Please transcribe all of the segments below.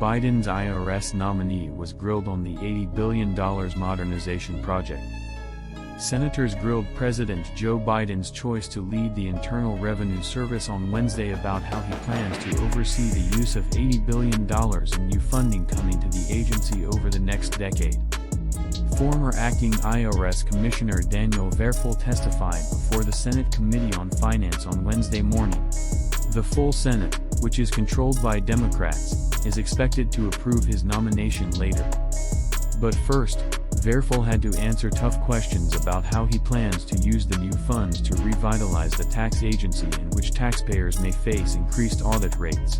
Biden's IRS nominee was grilled on the $80 billion modernization project. Senators grilled President Joe Biden's choice to lead the Internal Revenue Service on Wednesday about how he plans to oversee the use of $80 billion in new funding coming to the agency over the next decade. Former acting IRS Commissioner Daniel Verfel testified before the Senate Committee on Finance on Wednesday morning. The full Senate, which is controlled by Democrats, is expected to approve his nomination later. But first, Verfel had to answer tough questions about how he plans to use the new funds to revitalize the tax agency in which taxpayers may face increased audit rates.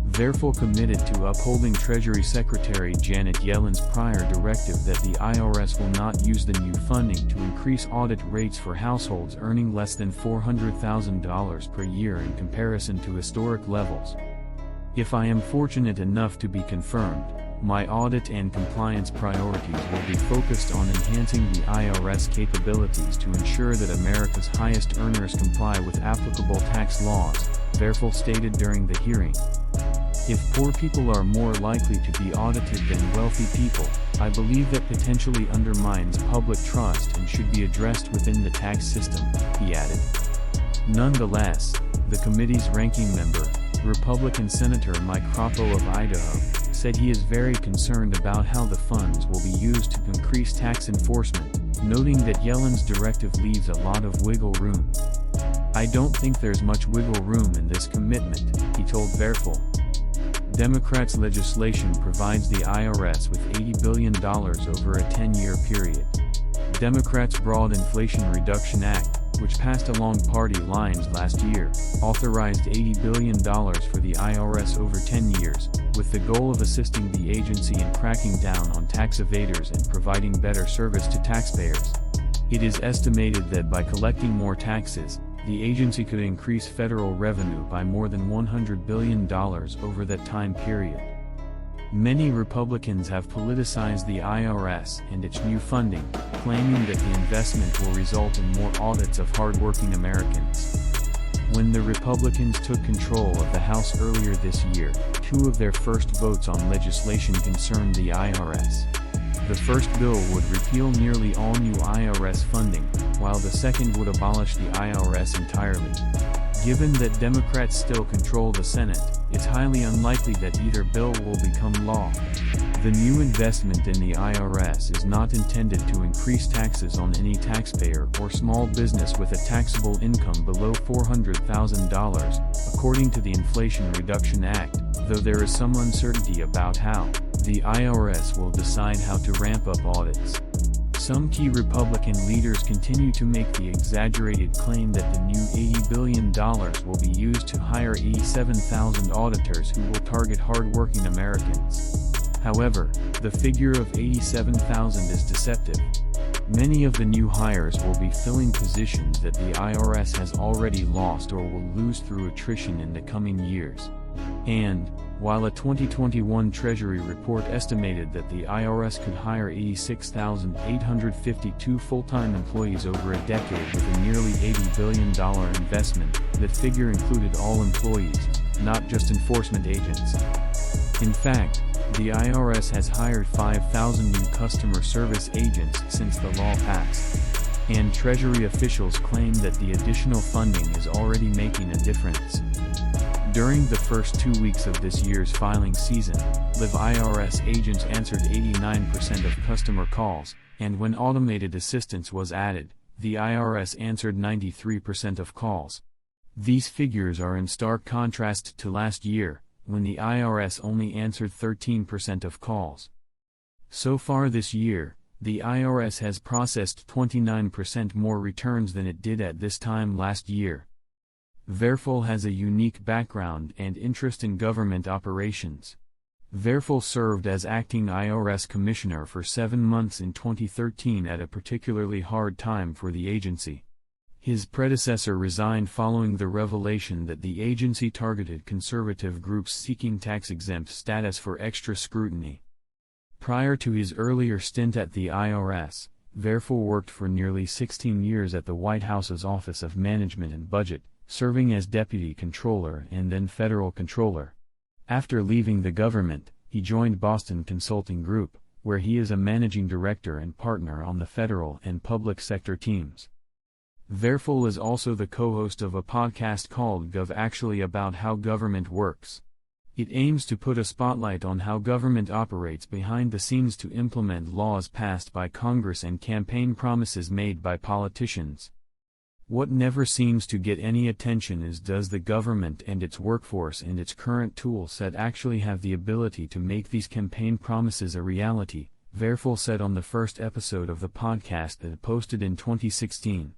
Verfel committed to upholding Treasury Secretary Janet Yellen's prior directive that the IRS will not use the new funding to increase audit rates for households earning less than $400,000 per year in comparison to historic levels. If I am fortunate enough to be confirmed, my audit and compliance priorities will be focused on enhancing the IRS capabilities to ensure that America's highest earners comply with applicable tax laws, Verfel stated during the hearing. If poor people are more likely to be audited than wealthy people, I believe that potentially undermines public trust and should be addressed within the tax system, he added. Nonetheless, the committee's ranking member, Republican Senator Mike Crapo of Idaho, said he is very concerned about how the funds will be used to increase tax enforcement, noting that Yellen's directive leaves a lot of wiggle room. I don't think there's much wiggle room in this commitment, he told Verfel. Democrats' legislation provides the IRS with $80 billion over a 10-year period. Democrats' Broad Inflation Reduction Act, which passed along party lines last year, authorized $80 billion for the IRS over 10 years, with the goal of assisting the agency in cracking down on tax evaders and providing better service to taxpayers. It is estimated that by collecting more taxes, the agency could increase federal revenue by more than $100 billion over that time period. Many Republicans have politicized the IRS and its new funding, claiming that the investment will result in more audits of hardworking Americans. When the Republicans took control of the House earlier this year, two of their first votes on legislation concerned the IRS. The first bill would repeal nearly all new IRS funding, while the second would abolish the IRS entirely. Given that Democrats still control the Senate, it's highly unlikely that either bill will become law. The new investment in the IRS is not intended to increase taxes on any taxpayer or small business with a taxable income below $400,000, according to the Inflation Reduction Act, though there is some uncertainty about how the IRS will decide how to ramp up audits. Some key Republican leaders continue to make the exaggerated claim that the new $80 billion will be used to hire 87,000 auditors who will target hardworking Americans. However, the figure of 87,000 is deceptive. Many of the new hires will be filling positions that the IRS has already lost or will lose through attrition in the coming years. And, while a 2021 Treasury report estimated that the IRS could hire 86,852 full-time employees over a decade with a nearly $80 billion investment, that figure included all employees, not just enforcement agents. In fact, the IRS has hired 5,000 new customer service agents since the law passed. And Treasury officials claim that the additional funding is already making a difference. During the first 2 weeks of this year's filing season, live IRS agents answered 89% of customer calls, and when automated assistance was added, the IRS answered 93% of calls. These figures are in stark contrast to last year, when the IRS only answered 13% of calls. So far this year, the IRS has processed 29% more returns than it did at this time last year. Verfel has a unique background and interest in government operations. Verfel served as acting IRS commissioner for 7 months in 2013 at a particularly hard time for the agency. His predecessor resigned following the revelation that the agency targeted conservative groups seeking tax-exempt status for extra scrutiny. Prior to his earlier stint at the IRS, Verfel worked for nearly 16 years at the White House's Office of Management and Budget, serving as Deputy Controller and then Federal Controller. After leaving the government, he joined Boston Consulting Group, where he is a managing director and partner on the federal and public sector teams. Verfel is also the co-host of a podcast called Gov Actually about how government works. It aims to put a spotlight on how government operates behind the scenes to implement laws passed by Congress and campaign promises made by politicians. What never seems to get any attention is, does the government and its workforce and its current tool set actually have the ability to make these campaign promises a reality, Verfel said on the first episode of the podcast that it posted in 2016.